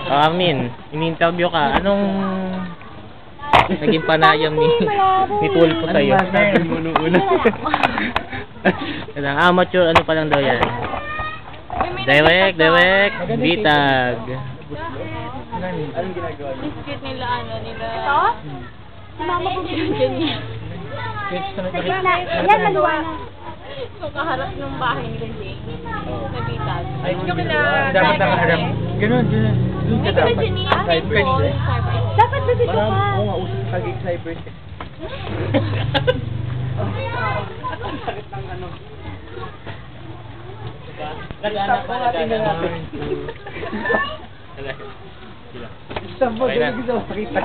Amin, in-interview ka. Anong naging panayam ni Tulfo sa'yo? Amateur, ano pa lang daw yan? Direct, bitag. Anong ginagawa niyo? Biscuit nila, nila... Ito? Si mama ko ganyan. Sa gitna. Yan, maluwa na. So, kaharap ng bahay nila Jane. Sa bitag. Ay, dapat nakaharap. Ganun. Doon ka dapat. Cyber kanina. Dapat ba dito Parang, ka? oo nga, usap sa gig cyber. Nag-anak pa, nag-anak. Stop mo, Okay na. dito gusto makita.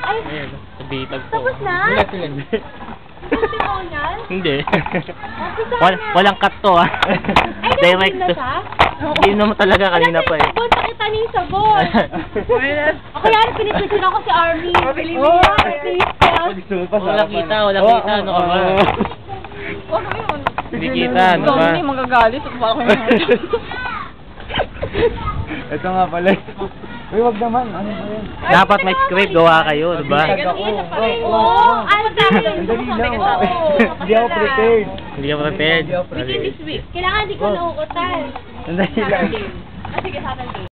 Ay, Ayan, sa bitag po. tapos na? Wala sila. Testimonial? Hindi. Walang cut to, ah. Ay, Direct na to. siya? Hindi naman talaga kanina pa eh. Sabon, pakita niyo yung sabon. O kaya pinipicture ako si Army. Oh, artista. gusto mo pa sa Wala kita, ano ka ba? Huwag mo yun. Hindi kita, ano ba? Hindi magagalit. Baka kayo Ito nga pala. Uy, wag naman. Ano ba yan? Dapat may script, gawa kayo, diba? Oo, Ang dali lang. Hindi ako prepared. Hindi ka prepared. This week. Kailangan di ko nauutal. Ang dali lang. Sige, Saturday.